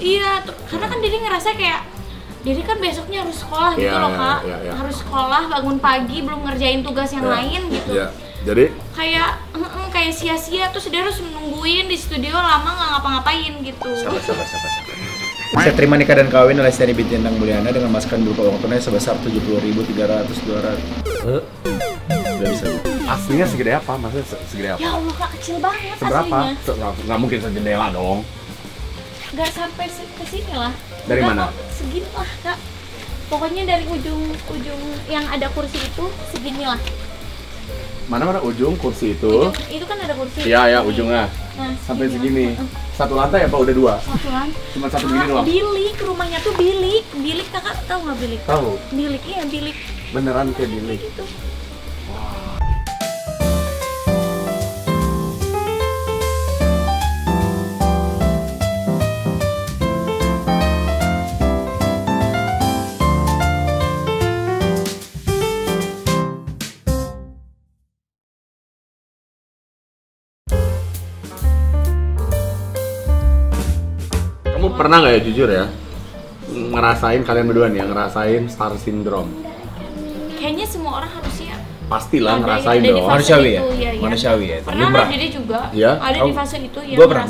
Iya, karena kan Diri ngerasa kayak Diri kan besoknya harus sekolah gitu loh Kak. Harus sekolah, bangun pagi, belum ngerjain tugas yang lain gitu. Jadi kayak sia-sia, terus dia harus nungguin di studio lama nggak ngapa-ngapain gitu. Sabar. Saya terima nikah dan kawin oleh Steny binti Endang Mulyana dengan masukan berupa uang tunai sebesar 70.300 200. Udah bisa. aslinya segede apa? Maksudnya segede apa? Ya Allah Kak, kecil banget Seberapa? aslinya. Nggak mungkin sejendela dong. Nggak sampai ke sini lah. Dari mana? Segini lah Kak. Pokoknya dari ujung yang ada kursi itu segini lah. Mana ujung kursi itu? Itu kan ada kursi. Iya, ujungnya. Nah, sampai segini. Satu lantai apa udah dua? Satu lantai. Cuma satu begini doang. Bilik, rumahnya tuh bilik. Bilik Kakak tahu nggak bilik? Tahu. Bilik, iya bilik. Beneran kayak bilik. Gitu. Kamu pernah nggak ya jujur ya ngerasain, kalian berdua nih yang ngerasain star syndrome? Kayaknya semua orang harusnya Pastilah ada ngerasain di dong. fase Manusiawi ya? itu, iya. Manusiawi ya? Pernah Lumrah. Dede juga Iya? ada di fase itu ya. Gue pernah,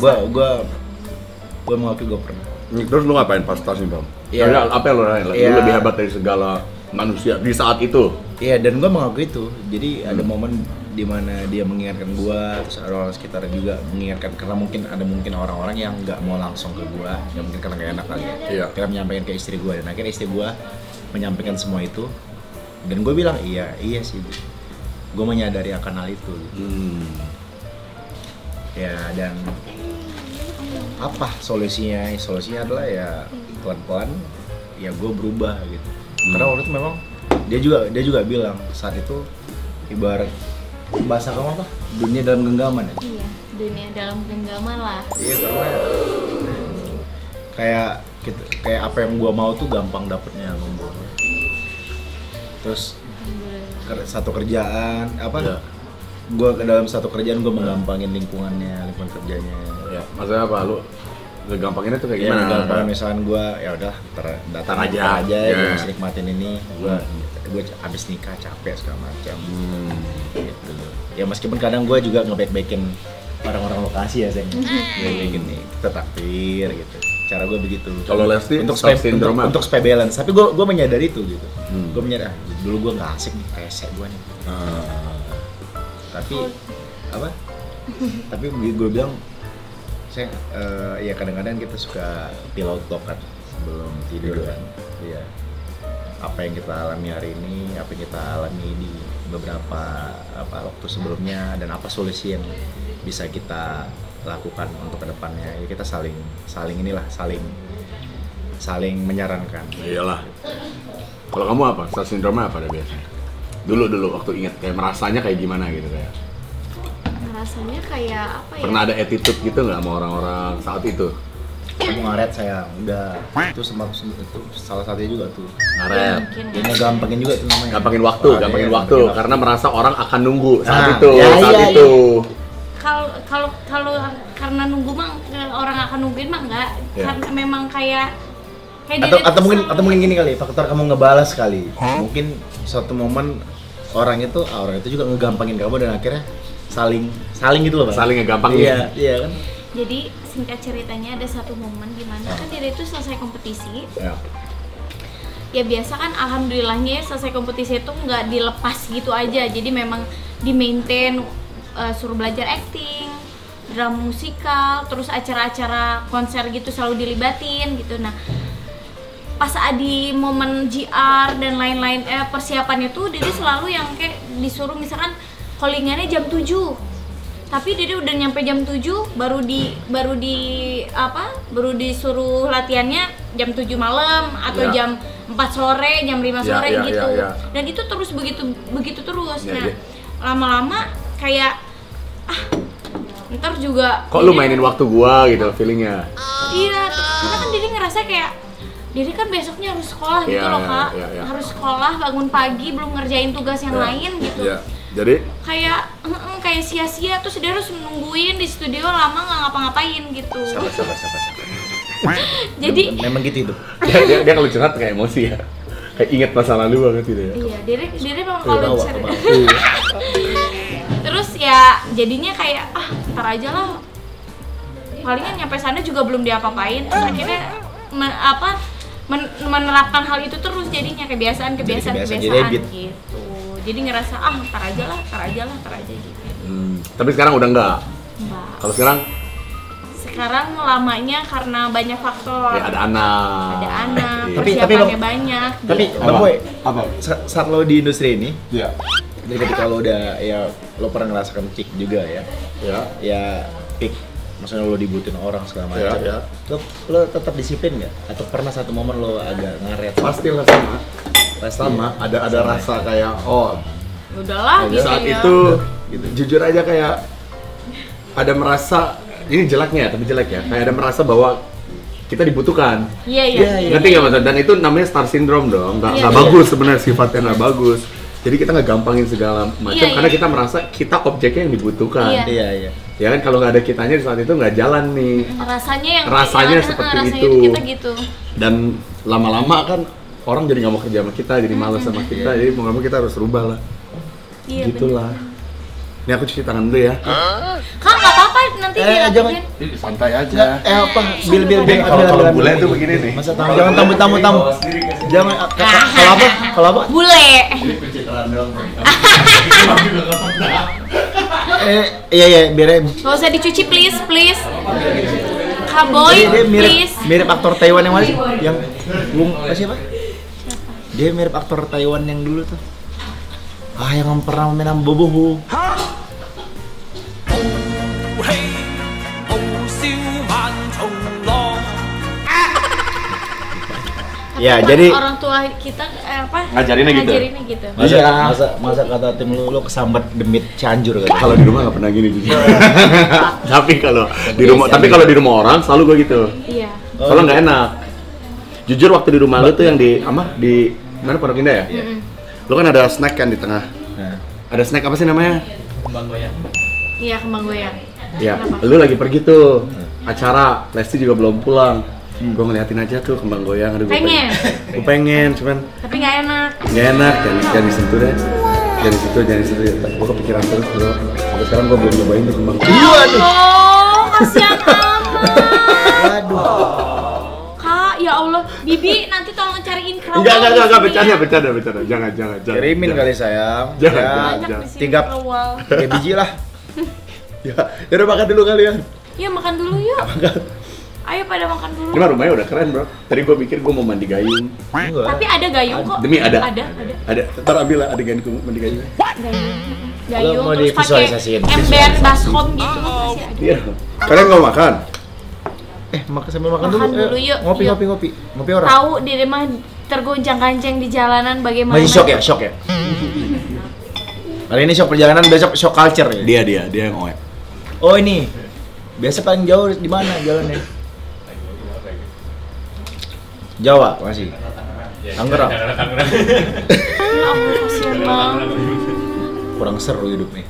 gue mengakui gue pernah. Terus lu ngapain pas star syndrome? Iya. Apa yang lu rasain? Lu Iya. lebih hebat dari segala manusia di saat itu. Iya, dan gue mengakui itu. Jadi ada momen di mana dia mengingatkan gue, terus ada orang sekitar juga mengingatkan, karena mungkin orang-orang yang nggak mau langsung ke gue, ya mungkin karena nggak enak kali ya. Iya. Kita menyampaikan ke istri gue, dan akhirnya istri gue menyampaikan semua itu, dan gue bilang iya sih, gue menyadari akan hal itu. Ya, dan apa solusinya? Solusinya adalah ya pelan-pelan ya gue berubah gitu. Karena waktu itu memang dia juga bilang saat itu ibarat bahasa kamu apa? Dunia dalam genggaman ya? Iya, dunia dalam genggaman lah. Iya, karena kayak apa yang gua mau tuh gampang dapetnya numpuk. Terus satu kerjaan apa? Iya. Gua ke dalam satu kerjaan gua menggampangin lingkungan kerjanya. Ya, maksudnya apa? Lu ngegampanginnya tuh kayak Ya, gimana? gampang misalkan gua ya udah datang aja. ya, Ya. gua masih nikmatin ini. Gua abis nikah capek segala macam. Gitu. Ya meskipun kadang gue juga ngebaik-baikin orang-orang lokasi ya, ngebaik-baikin nih, kita takdir gitu. Cara gue begitu. Kalau Lesti untuk star syndrome apa? untuk supaya balance. Tapi gue menyadari itu gitu. Gue menyadari dulu gue nggak asik nih, rese gue nih. Tapi apa? Tapi gue bilang saya ya kadang-kadang kita suka pillow talk kan sebelum tidur kan. Iya. Apa yang kita alami hari ini, apa yang kita alami di beberapa waktu sebelumnya, dan apa solusi yang bisa kita lakukan untuk kedepannya. Ya kita saling menyarankan. Iyalah. Kalau kamu apa? Star syndrome apa ada biasanya? Dulu waktu ingat kayak merasanya kayak gimana gitu kayak. Rasanya kayak apa ya? Pernah ada attitude gitu nggak sama orang-orang saat itu? Kamu ngaret sayang, udah itu itu salah satunya juga tuh. Ngaret. Mungkin. Ini gampangin juga tuh namanya. Gampangin waktu, gampangin waktu karena merasa orang akan nunggu saat Nah, itu, ya, saat iya, itu. Kalau karena nunggu mah orang akan nungguin mah enggak. Ya. Karena memang kayak atau mungkin gini kali, faktor kamu ngebalas kali. Mungkin suatu momen orang itu juga ngegampangin kamu dan akhirnya saling gitu loh, Bang. Saling ngegampangin. Iya kan? Jadi singkat ceritanya ada satu momen dimana kan dia itu selesai kompetisi. Ya. Ya biasa kan alhamdulillahnya ya selesai kompetisi itu nggak dilepas gitu aja. Jadi memang di maintain, suruh belajar acting, drama musikal, terus acara-acara konser gitu selalu dilibatin gitu. Nah pas di momen GR dan lain-lain persiapannya tuh Dede selalu yang kayak disuruh misalkan callingannya jam 7, tapi Dede udah nyampe jam 7 baru disuruh latihannya jam 7 malam atau Ya. jam 4 sore, jam 5 sore Ya, gitu. ya. Dan itu terus begitu terus. Ya, Nah, ya. lama-lama kayak ntar juga Kok lu mainin waktu gua gitu feelingnya? Iya, karena kan Dede ngerasa kayak Dede kan besoknya harus sekolah gitu Iya, loh Kak. iya. Harus sekolah, bangun pagi, belum ngerjain tugas yang lain gitu. Iya. Jadi Kayak sia-sia, terus dia harus nungguin di studio lama nggak ngapa-ngapain gitu. Sabar. Jadi memang gitu itu. Dia kalau curhat kayak emosi ya. Kayak inget masa lalu banget gitu ya. iya, diri memang kalau Bawa, cerita. bawa. Terus ya jadinya kayak ntar aja lah. Palingan nyampe sana juga belum diapa-apain. Terus akhirnya menerapkan hal itu terus jadinya kebiasaan Jadi habit. gitu. Jadi ngerasa ntar aja lah gitu. Tapi sekarang udah enggak. Mbak. Kalau sekarang Sekarang lamanya karena banyak faktor. ya ada anak. Ada anak, Iya. persiapannya Bang- banyak. Tapi gitu. Bang Boy, Apa? saat lo di industri ini, Iya. jadi ketika lo udah ya lo pernah ngerasakan peak juga ya, Ya. ya peak, maksudnya lo dibutuhin orang segala macam. Ya. Lo tetap disiplin nggak? Atau pernah satu momen lo agak ngaret? Pastilah sama. Pasti Sama. ya? Ada Sama. rasa kayak Udahlah gitu saat ya. itu gitu. Jujur aja kayak ada merasa ini jeleknya tapi jelek ya. Kayak ada merasa bahwa kita dibutuhkan. Iya. Ngerti nggak Mas? Dan itu namanya star syndrome dong. Nggak Iya. bagus sebenarnya, sifatnya nggak bagus. Jadi kita nggak gampangin segala macam Iya. karena kita merasa kita objeknya yang dibutuhkan. Iya. Iya. Ya kan kalau nggak ada kitanya di saat itu nggak jalan nih. Rasanya seperti itu. Kita gitu. Dan lama-lama kan orang jadi nggak mau kerja sama kita, jadi malas sama kita. Jadi mau nggak mau kita harus rubah lah. Iya. Gitulah. Ini aku cuci tangan dulu ya. Kak, nggak apa-apa nanti jangan. dilakuin. Santai aja. Apa? Bil. Kalau bule tuh begini nih. Masa jangan tamu. Jangan kalau apa? Bule. Pencitraan dong. Iya, biar Gak usah dicuci please. Kak Boy, dia please. mirip aktor Taiwan yang mana sih? Yang siapa? Dia mirip aktor Taiwan yang dulu tuh. Yang pernah main sama Boboho. Ya, Tapi jadi orang tua kita Ngajarinnya gitu? Ngajarinnya gitu. masa kata tim lu kesambat demit Cianjur kan? Kalau di rumah nggak pernah gini jujur. Tapi kalau di rumah orang selalu gue gitu. Iya. Soalnya nggak enak. Jujur waktu di rumah lu tuh yang di mana Pondok Indah ya? Lu kan ada snack kan di tengah. Nah. Ada snack apa sih namanya? Iya, kembang goyang. Ya, Kenapa? lu lagi pergi tuh acara, Lesti juga belum pulang. Gue ngeliatin aja tuh kembang goyang. Aduh, Pengen? Gue pengen, cuman Tapi nggak enak. nggak enak, jangan disentuh deh. Jangan disentuh. Gue kepikiran terus bro. Sampai sekarang gue belum nyobain tuh kembang goyang. Ya Allah, kasihan amat. Waduh. Kak, ya Allah, Bibi nanti tolong cariin kerawang. Enggak, bercanda. Jangan. Kirimin kali sayang. Jangan. Ya, Banyak di sini tiga kerawang. biji lah. Ya udah makan dulu kalian. Ya makan dulu yuk. Ayo pada makan dulu. Ini mah rumahnya udah keren bro. Tadi gue pikir gue mau mandi gayung. Tapi ada gayung kok. Demi ada. Ada. Ntar ambil lah adegan gue mandi gayung. Gayung mau terus pakai divisualisasiin. ember baskom gitu masih ada. Iya. Kalian mau makan? Sambil makan Makan dulu. dulu, yuk. Ngopi Yuk. Ngopi orang. Tahu diri mah tergoncang-gancang di jalanan bagaimana? Masih shock ya? Kali ini shock perjalanan, besok shock culture ya? Dia yang oek. Oh ini, biasa paling jauh di mana jalannya? Jawa masih. Tangerang. Ya ampun, kasihan banget. Kurang seru hidup nih.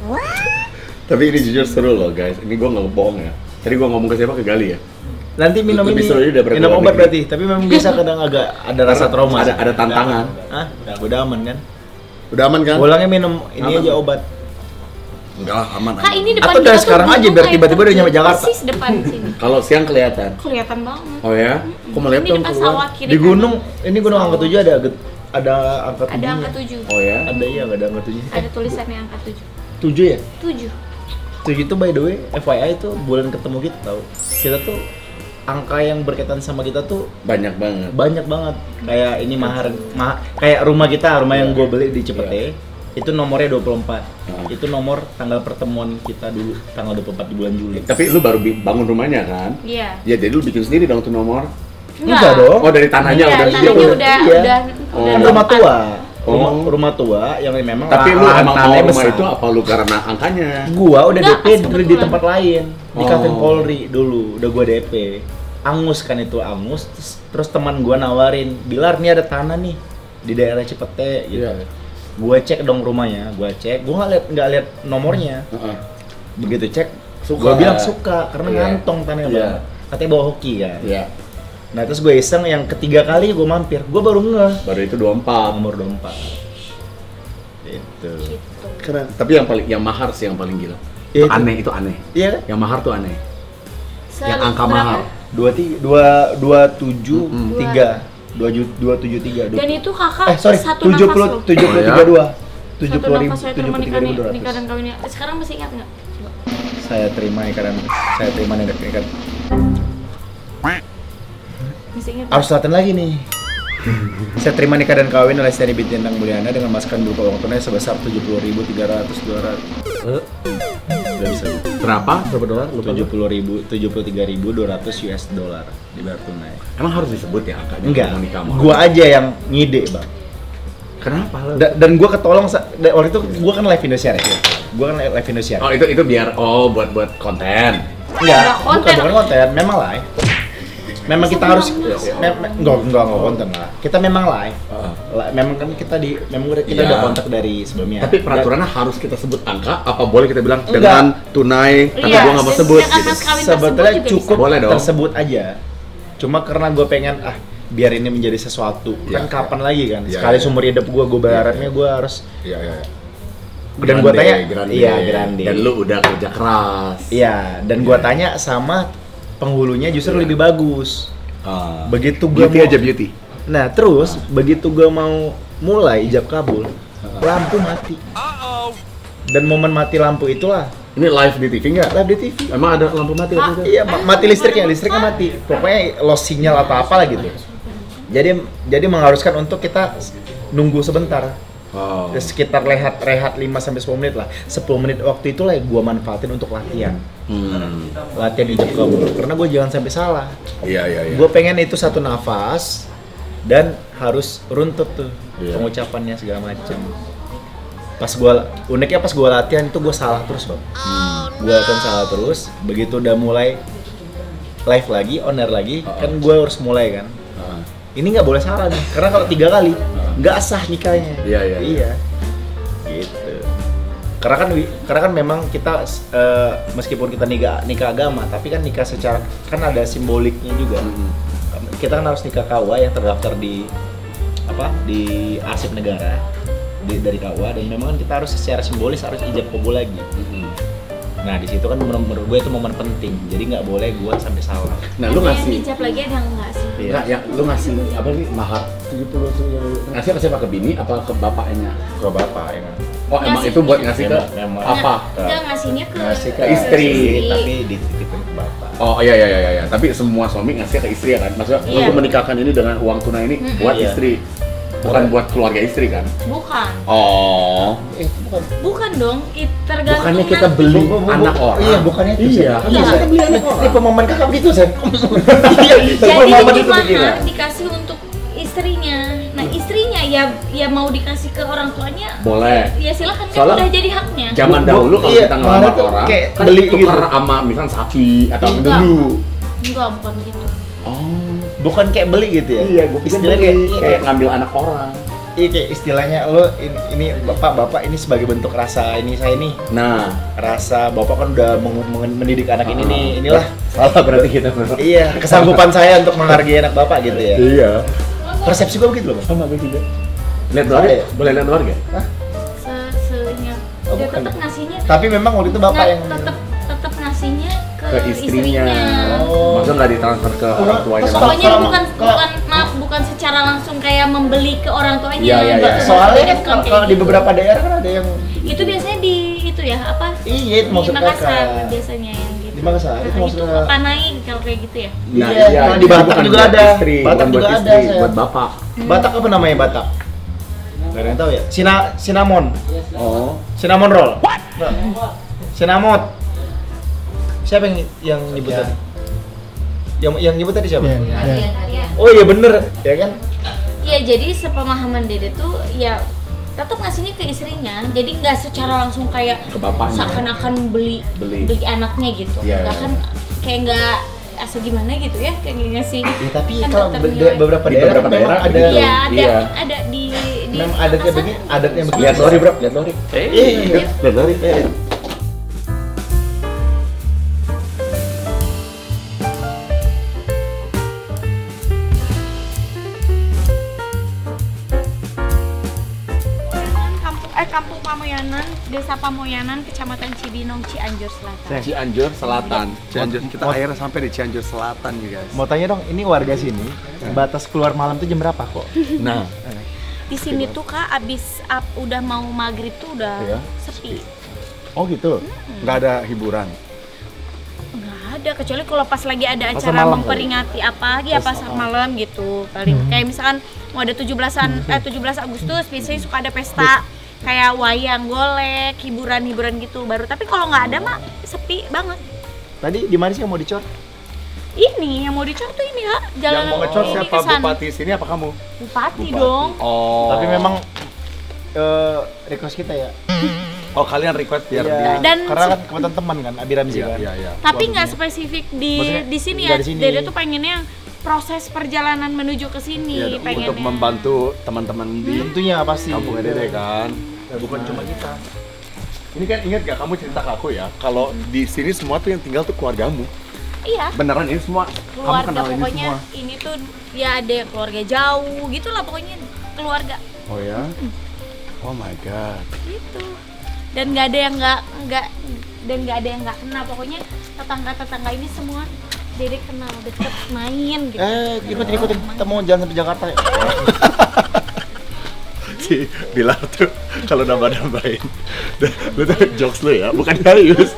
Tapi ini jujur seru loh guys. Ini gue nggak bohong ya. Tadi gue ngomong ke siapa? Ke Gali ya. Nanti minum Lebih ini, seru daripada minum luar obat negeri. berarti. Tapi memang biasa kadang agak ada rasa trauma. Ada tantangan. Hah? Udah aman kan? Udah aman kan? Pulangnya minum ini Aman. aja obat. Enggak lah, aman. Kak, ini depan Atau kita udah tuh sekarang aja, gunung biar kayak tiba-tiba udah nyampe gunung. Jakarta. Persis depan sini. Kalau siang kelihatan. Kelihatan banget. Oh ya? Kok melihat Ini dong depan keluar? sawah kiri. Di kanan. gunung, ini gunung angka 7 ada angka 7. Ada angka 7. Oh ya? Ada iya, ada angka 7. Ada tulisannya angka 7. 7 ya? 7. 7 itu by the way, FYI itu bulan ketemu kita tahu. Kita tuh angka yang berkaitan sama kita tuh Banyak banget. banyak banget. Kayak ini kayak rumah kita, rumah yang gue beli di Cipete. Itu nomornya 24. Itu nomor tanggal pertemuan kita dulu, tanggal 24 di bulan Juli. Tapi lu baru bangun rumahnya kan? Iya. Ya jadi lu bikin sendiri dong tuh nomor. Enggak dong. Oh dari tanahnya Iya, udah tanahnya gitu. udah Iya. Oh. Kan udah rumah tua. Oh. Rumah tua yang memang Tapi lu lahan emang tanahnya mau rumah besar. itu apa lu karena angkanya? Gua udah Enggak, DP di kebetulan. tempat lain di Oh. Kantin Polri dulu, udah gua DP. Angus kan itu Angus, terus teman gua nawarin, Bilar nih ada tanah nih di daerah Cipete gitu. Iya. Gua cek dong rumahnya, gua nggak lihat nomornya. Heeh. Begitu cek, Suka. gua bilang suka karena Iya. ngantong tanahnya Iya. Bang. Katanya bawa hoki kan. Iya. Nah terus gue iseng yang ketiga kali gue mampir, gue baru ngeh Baru itu 24. umur 24. Itu. Gitu. Keren. Tapi yang mahar sih yang paling gila. Iya, Itu aneh, itu aneh. Iya. Yang mahar tuh aneh. Yang angka Berapa? mahar. 273. Dan itu kakak Sorry, satu nafas loh. 70 Satu nafas saya terima nikah 73.200. dan kawinnya. Sekarang masih ingat nggak? Coba. Saya terima nikahan. Masih ingat? Harus latihan lagi nih. Saya terima nikah dan kawin oleh Steny Bintang Mulyana dengan masukan berupa uang tunai sebesar 70.300. Udah bisa. Berapa? Berapa dolar? Lupa. 73.200 US dollar dibayar tunai. Emang harus disebut ya angkanya? Enggak, Mau nikah mahar? gua aja yang ngide, Bang. Kenapa lo? Dan gua ketolong waktu itu gua kan live Indonesia ya. Gua kan live Indonesia. Oh itu biar buat konten. Enggak, konten. bukan konten, memang live. Memang kita harus enggak konten lah. Kita memang live. Memang kan kita Iya. udah kontak dari sebelumnya. Tapi peraturannya harus kita sebut angka, apa boleh kita bilang Enggak. dengan tunai, tapi Iya, gua nggak mau sebut sedangkan gitu. mas kawin sebetulnya tersebut juga cukup Boleh dong. tersebut aja. Cuma karena gue pengen biar ini menjadi sesuatu. Iya, Kan kapan iya. lagi kan? Iya, Sekali iya. seumur hidup gue berharapnya gue harus Iya. dan gue tanya, grande. iya grande. Dan lu udah kerja keras. Iya, dan gue tanya sama penghulunya justru Iya. lebih bagus. Ah. Begitu gue Beauty aja beauty. Nah terus begitu gue mau mulai ijab kabul, lampu mati. Dan momen mati lampu itulah Ini live di TV nggak? live di TV. Emang ada lampu mati waktu itu? Iya, mati listriknya mati. Pokoknya lost sinyal atau apalah gitu. Jadi mengharuskan untuk kita nunggu sebentar. Oh. Sekitar rehat 5 sampai 10 menit lah. 10 menit waktu itu lah gua manfaatin untuk latihan. Latihan ijab kabul karena gua jangan sampai salah. Iya. Gua pengen itu satu nafas dan harus runtut tuh Iya. pengucapannya segala macem. Uniknya pas gua latihan itu gua salah terus, Bang. Gua latihan salah terus, begitu udah mulai live lagi, on air lagi, kan gua harus mulai kan. Ini nggak boleh salah nih, karena kalau 3 kali nggak sah nikahnya. Iya. Gitu. Karena kan memang kita meskipun kita nikah agama, tapi kan nikah secara kan ada simboliknya juga. Kita kan harus nikah KUA yang terdaftar di arsip negara dari KUA, dan memang kan kita harus secara simbolis harus ijab kabul lagi. Nah di situ kan menurut gue itu momen penting, jadi nggak boleh gue sampai salah. Nah lu Ada yang ngasih dijab lagi ada yang enggak sih? Iya. Enggak, yang lu ngasih apa nih mahar 70 ngasih ke siapa, ke bini apa ke bapaknya? Ke bapak ya kan. Oh emang Ngasih. itu buat ngasih ke Memang. apa? Enggak ngasihnya ke Ngasih ke istri. tapi dititipin ke bapak. Oh iya. Tapi semua suami ngasih ke istri ya kan? Maksudnya Iya. lu menikahkan ini dengan uang tunai ini buat Iya. istri, bukan buat keluarga istri kan? Bukan. Oh. Bukan dong, tergantung Bukannya kita nanti. beli anak orang? Iya, bukannya itu. Iya. Kan Iya. bisa kita beli anak orang. Tipe momen kakak begitu, Sen. Jadi momen itu itu begini. mahar dikasih untuk istrinya. Nah istrinya ya mau dikasih ke orang tuanya. Boleh. Ya silakan kan Soalnya udah jadi haknya. Zaman dahulu kalau Iya, kita mahar ngelamar itu orang kayak kan beli tukar gitu. sama misalnya sapi atau Enggak. dulu. Enggak, bukan gitu. Oh. Bukan kayak beli gitu ya? Iya, gue pikir Istilahnya kayak ngambil anak orang. Iya kayak istilahnya lo ini bapak ini sebagai bentuk rasa ini saya nih, Nah, rasa bapak kan udah mendidik anak ini nih, inilah salah berarti kita. iya kesanggupan saya untuk menghargai anak bapak gitu ya. Iya. Persepsi gue begitu loh, Bang. Sama gue juga. Lihat keluarga Ada ya? ya? Boleh lihat keluarga? Seingat. Oh, Ya bukan. tetap ngasihnya. Tapi memang waktu itu bapak yang tetap ngasihnya ke, Ke istrinya. Oh. Maksudnya nggak ditransfer ke orang tuanya. Terus Pokoknya Kalau- bukan secara langsung kayak membeli ke orang tuanya. Iya, iya, iya. soalnya kan Bukan kayak kalau di gitu. beberapa daerah kan ada yang Itu biasanya di itu ya apa? iya itu Di maksud Makassar kakak. biasanya yang gitu. Di Makassar, itu Nah, itu maksudnya panai kalau kayak gitu ya. Nah, Iya, kalau di Batak bukan juga buat ada. Istri, Batak bukan buat juga istri, ada, saya. buat bapak. Batak apa namanya Batak? Gak ada yang tahu ya? Cinnamon. Oh. Cinnamon roll. Cinnamon. Siapa yang nyebut tadi? Yang nyebut tadi siapa? Iya. Oh iya bener, ya kan? Ya jadi sepemahaman Dede tuh ya tetap ngasihnya ke istrinya. Jadi nggak secara langsung kayak Ke bapaknya. seakan-akan beli anaknya gitu. Iya, Nggak iya. kan kayak nggak asal gimana gitu ya kayak ngasih. Ya, tapi Kan kalau tetap nilai. beberapa Di daerah beberapa memang daerah ada begitu. Iya ada Iya. ada di memang adatnya Makassar. begini, adatnya begini. Lihat lori, bro. Lihat lori. Iya. Lihat lori. Pamoyanan, Desa Pamoyanan, Kecamatan Cibinong, Cianjur Selatan. Cianjur Selatan. Cianjur, kita akhirnya sampai di Cianjur Selatan nih guys. Mau tanya dong, ini warga sini batas keluar malam tuh jam berapa kok? Nah, Di sini tuh Kak, abis udah mau maghrib tuh udah Iya, sepi. oh gitu. Nggak ada hiburan. Nggak ada, kecuali kalau pas lagi ada Pasar acara malam memperingati apa ya pasar malam gitu. Paling kayak misalkan mau ada 17 Agustus biasanya suka ada pesta kayak wayang golek, hiburan-hiburan gitu baru. Tapi kalau nggak ada mah sepi banget. Tadi di mana sih yang mau dicor? Ini yang mau dicor tuh ini Kak, jalan Yang mau ngecor ini siapa? kesana. Bupati sini apa kamu? Bupati dong. Oh. Tapi memang request kita ya. Oh kalian request biar Iya, Dan karena kan kebetulan teman kan, Abi Ramzi Iya, kan. iya, iya. Tapi nggak spesifik Maksudnya, di sini nggak ya. di sini. Dede tuh pengennya proses perjalanan menuju ke sini Iya, pengennya. untuk membantu teman-teman di Tentunya pasti. kampung Dede kan. Bukan cuma kita. Ini kan ingat gak kamu cerita ke aku ya, kalau di sini semua tuh yang tinggal tuh keluargamu. Iya. Beneran ini semua Keluarga kamu kenal ini pokoknya semua. ini tuh ya ada keluarga jauh gitulah pokoknya keluarga Oh ya? Oh my god. gitu. Dan nggak ada yang nggak kenal pokoknya tetangga ini semua Dede kenal deket main gitu. Ikutin. Kita mau jalan sampai Jakarta ya. Si Bilar tuh kalau nambah-nambahin lu tuh jokes lu ya, bukan jayus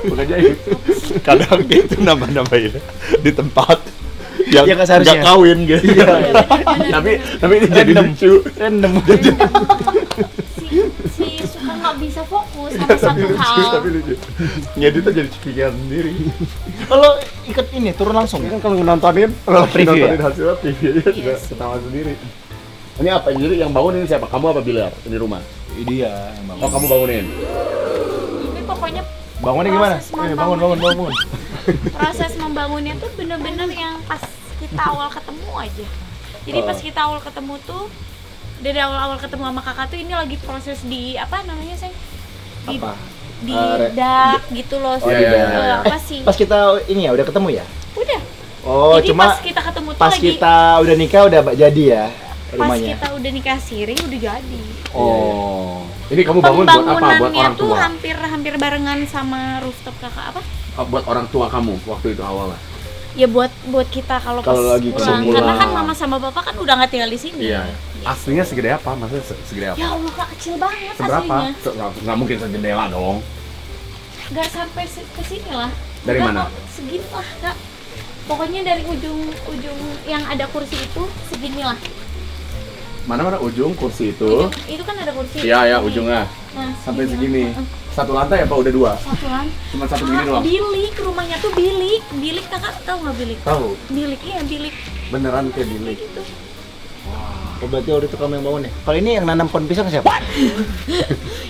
kadang dia tuh nambah-nambahin di tempat yang Ya, nggak seharusnya. nggak kawin gitu tapi ini jadi lucu Random. si suka nggak bisa fokus sama satu hal. tapi lucu ngeditnya jadi pikiran sendiri. Kalau ikut ini turun langsung Kan ya. kalau nontonin Preview ya? hasilnya preview aja juga Yes. ketawa sendiri. Ini apa jadi yang bangun ini siapa? Kamu apa Bilar di rumah? Dia Oh kamu bangunin. Ini pokoknya bangunnya gimana? Proses Bangun. proses membangunnya tuh bener-bener yang pas kita awal ketemu aja. Jadi pas kita awal ketemu tuh dari awal ketemu sama kakak tuh ini lagi proses di apa namanya sayang? Di Apa? di Re- dak gitu loh. Oh, iya. Apa sih? Pas kita ini ya udah ketemu ya? Udah. Oh, Jadi cuma pas kita ketemu tuh pas lagi kita udah nikah udah jadi ya pas rumahnya. kita udah nikah siri udah jadi. Oh. Ini kamu bangun buat apa? Buat Pembangunannya orang tuh tua. hampir barengan sama rooftop kakak apa? Buat orang tua kamu waktu itu awalnya. Ya buat kita kalau pas Kalau lagi pulang pulang. karena kan mama sama bapak kan udah nggak tinggal di sini. Iya. Aslinya segede apa? Maksudnya segede apa? Ya Allah kak kecil banget Seberapa? aslinya. Nggak mungkin sejendela dong. Nggak sampai ke sini lah. Dari Nggak mana? kok, segini lah kak. Pokoknya dari ujung yang ada kursi itu segini lah. Mana ujung kursi itu? Itu kan ada kursi. Iya ya Segini. ujungnya. Nah, Sampai segini. Heeh. Satu lantai apa udah dua? Satu lan. Cuma satu begini doang. Bilik rumahnya tuh bilik. Bilik kakak tahu nggak bilik? Tahu. Bilik iya bilik. Beneran kayak bilik. Gitu. Oh, berarti waktu itu kamu yang bangun ya? Kalau ini yang nanam pohon pisang siapa?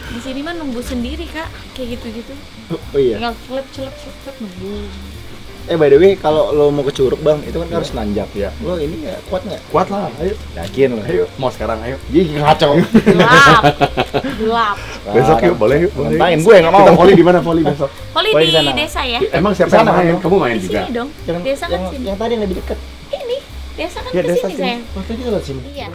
Di sini mah nunggu sendiri kak. Kayak gitu-gitu. Oh iya. Tinggal celep nunggu. By the way, kalau lo mau ke Curug bang, itu kan harus nanjak Iya. Lo ini ya kuat nggak? Kuat lah. Ayo. Yakin lo? Ayo. Mau sekarang ayo. Ih ngaco. Gelap. Besok yuk boleh yuk. Boleh. Ngapain? Gue nggak mau. Kita volley di mana volley besok? Voli Voli di di sana. desa ya? Emang siapa Di yang sana, main? kan? Kamu main Di juga? sini dong. Yang, Desa kan yang, sini. yang tadi yang lebih dekat. Ini desa kan Ya, ke desa sini sini. sayang. Oh, tadi lewat sini. Iya.